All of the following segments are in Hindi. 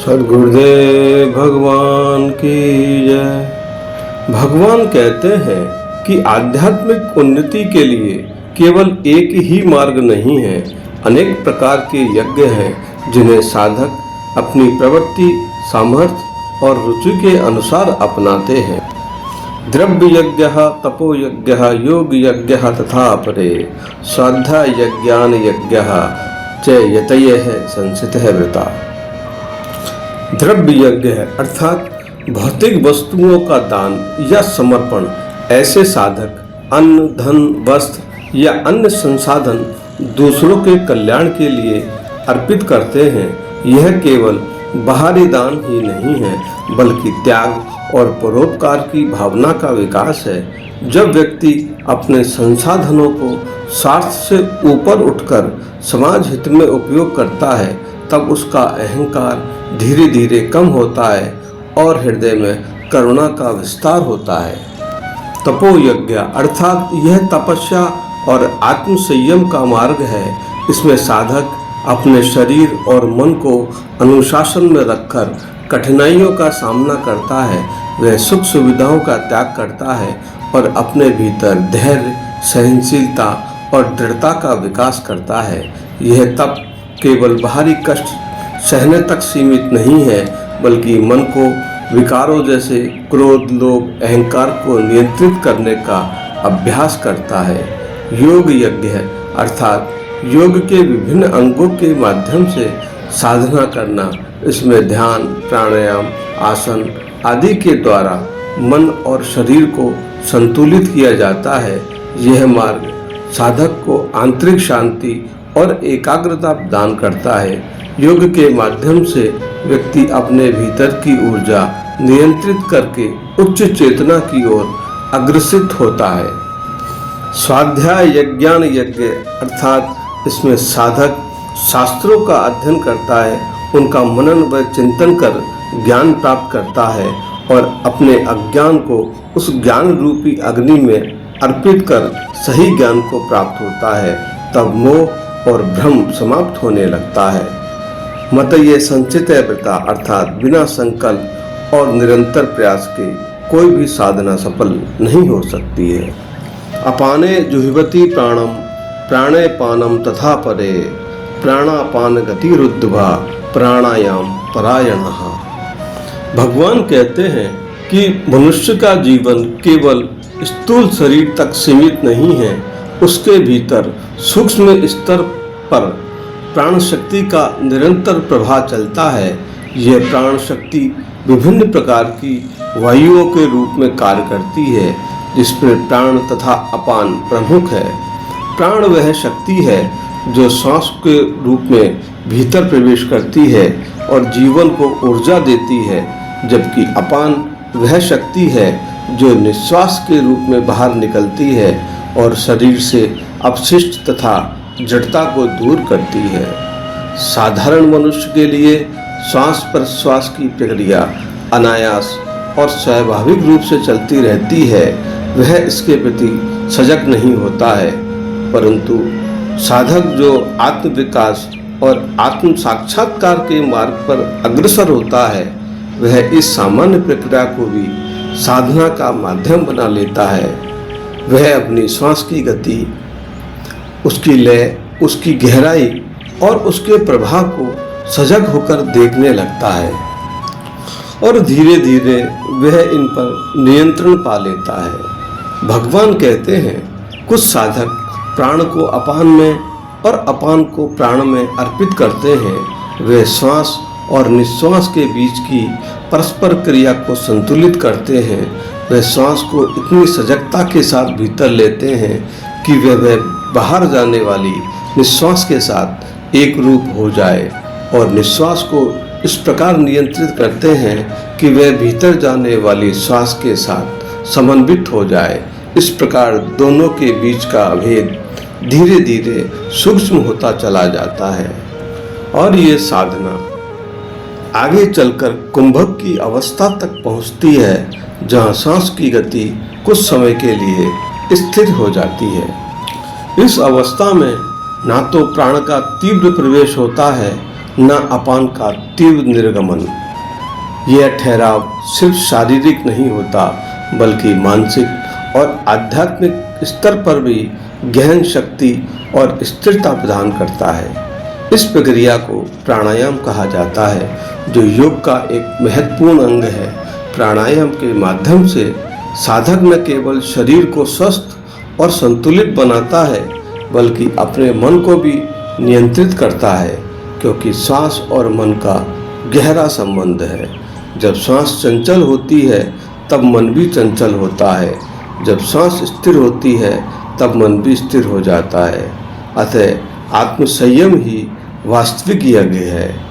सद्गुरुदेव भगवान की जय। भगवान कहते हैं कि आध्यात्मिक उन्नति के लिए केवल एक ही मार्ग नहीं है, अनेक प्रकार के यज्ञ हैं जिन्हें साधक अपनी प्रवृत्ति, सामर्थ्य और रुचि के अनुसार अपनाते हैं। द्रव्य यज्ञ, तपो यज्ञ, योग यज्ञ तथा परे स्वाध्याय यज्ञान यज्ञ च यतयः संसितः व्रता। द्रव्य यज्ञ है अर्थात भौतिक वस्तुओं का दान या समर्पण। ऐसे साधक अन्न, धन, वस्त्र या अन्य संसाधन दूसरों के कल्याण के लिए अर्पित करते हैं। यह केवल बाहरी दान ही नहीं है, बल्कि त्याग और परोपकार की भावना का विकास है। जब व्यक्ति अपने संसाधनों को स्वार्थ से ऊपर उठकर समाज हित में उपयोग करता है, तब उसका अहंकार धीरे धीरे कम होता है और हृदय में करुणा का विस्तार होता है। तपो यज्ञ अर्थात यह तपस्या और आत्म संयम का मार्ग है। इसमें साधक अपने शरीर और मन को अनुशासन में रखकर कठिनाइयों का सामना करता है। वह सुख सुविधाओं का त्याग करता है और अपने भीतर धैर्य, सहनशीलता और दृढ़ता का विकास करता है। यह तप केवल बाहरी कष्ट सहने तक सीमित नहीं है, बल्कि मन को विकारों जैसे क्रोध, लोभ, अहंकार को नियंत्रित करने का अभ्यास करता है। योग यज्ञ है अर्थात योग के विभिन्न अंगों के माध्यम से साधना करना। इसमें ध्यान, प्राणायाम, आसन आदि के द्वारा मन और शरीर को संतुलित किया जाता है। यह मार्ग साधक को आंतरिक शांति और एकाग्रता प्रदान करता है। योग के माध्यम से व्यक्ति अपने भीतर की ऊर्जा नियंत्रित करके उच्च चेतना की ओर अग्रसित होता है। स्वाध्याय यज्ञान यज्ञ अर्थात इसमें साधक शास्त्रों का अध्ययन करता है, उनका मनन व चिंतन कर ज्ञान प्राप्त करता है और अपने अज्ञान को उस ज्ञान रूपी अग्नि में अर्पित कर सही ज्ञान को प्राप्त होता है। तब मोह और भ्रम समाप्त होने लगता है। मतये संचितः व्रता अर्थात बिना संकल्प और निरंतर प्रयास के कोई भी साधना सफल नहीं हो सकती है। अपाने जुह्वति प्राणम, प्राणे पानम तथा परे प्राणापान गतिरुद्ध्वा प्राणायाम परायणः। भगवान कहते हैं कि मनुष्य का जीवन केवल स्थूल शरीर तक सीमित नहीं है, उसके भीतर सूक्ष्म स्तर पर प्राण शक्ति का निरंतर प्रवाह चलता है। यह प्राण शक्ति विभिन्न प्रकार की वायुओं के रूप में कार्य करती है, जिसमें प्राण तथा अपान प्रमुख है। प्राण वह शक्ति है जो श्वास के रूप में भीतर प्रवेश करती है और जीवन को ऊर्जा देती है, जबकि अपान वह शक्ति है जो निश्वास के रूप में बाहर निकलती है और शरीर से अपशिष्ट तथा जड़ता को दूर करती है। साधारण मनुष्य के लिए श्वास प्रश्वास की प्रक्रिया अनायास और स्वाभाविक रूप से चलती रहती है। वह इसके प्रति सजग नहीं होता है, परंतु साधक जो आत्म विकास और आत्म साक्षात्कार के मार्ग पर अग्रसर होता है, वह इस सामान्य प्रक्रिया को भी साधना का माध्यम बना लेता है। वह अपनी श्वास की गति, उसकी लय, उसकी गहराई और उसके प्रभाव को सजग होकर देखने लगता है और धीरे धीरे वह इन पर नियंत्रण पा लेता है। भगवान कहते हैं कुछ साधक प्राण को अपान में और अपान को प्राण में अर्पित करते हैं। वे श्वास और निश्वास के बीच की परस्पर क्रिया को संतुलित करते हैं। वे श्वास को इतनी सजगता के साथ भीतर लेते हैं कि वह बाहर जाने वाली निश्वास के साथ एक रूप हो जाए और निश्वास को इस प्रकार नियंत्रित करते हैं कि वह भीतर जाने वाली श्वास के साथ समन्वित हो जाए। इस प्रकार दोनों के बीच का भेद धीरे धीरे सूक्ष्म होता चला जाता है और ये साधना आगे चलकर कुंभक की अवस्था तक पहुंचती है, जहां सांस की गति कुछ समय के लिए स्थिर हो जाती है। इस अवस्था में ना तो प्राण का तीव्र प्रवेश होता है न अपान का तीव्र निर्गमन। यह ठहराव सिर्फ शारीरिक नहीं होता बल्कि मानसिक और आध्यात्मिक स्तर पर भी गहन शक्ति और स्थिरता प्रदान करता है। इस प्रक्रिया को प्राणायाम कहा जाता है, जो योग का एक महत्वपूर्ण अंग है। प्राणायाम के माध्यम से साधक न केवल शरीर को स्वस्थ और संतुलित बनाता है बल्कि अपने मन को भी नियंत्रित करता है, क्योंकि श्वास और मन का गहरा संबंध है। जब श्वास चंचल होती है तब मन भी चंचल होता है, जब श्वास स्थिर होती है तब मन भी स्थिर हो जाता है। अतः आत्मसंयम ही वास्तविक यज्ञ है।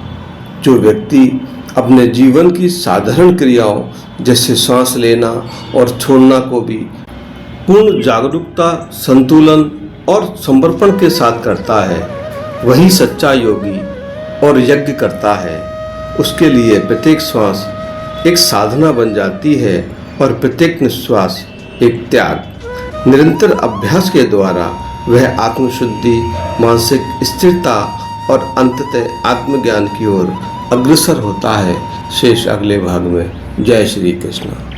जो व्यक्ति अपने जीवन की साधारण क्रियाओं जैसे सांस लेना और छोड़ना को भी पूर्ण जागरूकता, संतुलन और समर्पण के साथ करता है, वही सच्चा योगी और यज्ञ करता है। उसके लिए प्रत्येक श्वास एक साधना बन जाती है और प्रत्येक निश्वास एक त्याग। निरंतर अभ्यास के द्वारा वह आत्मशुद्धि, मानसिक स्थिरता और अंततः आत्मज्ञान की ओर अग्रसर होता है। शेष अगले भाग में। जय श्री कृष्ण।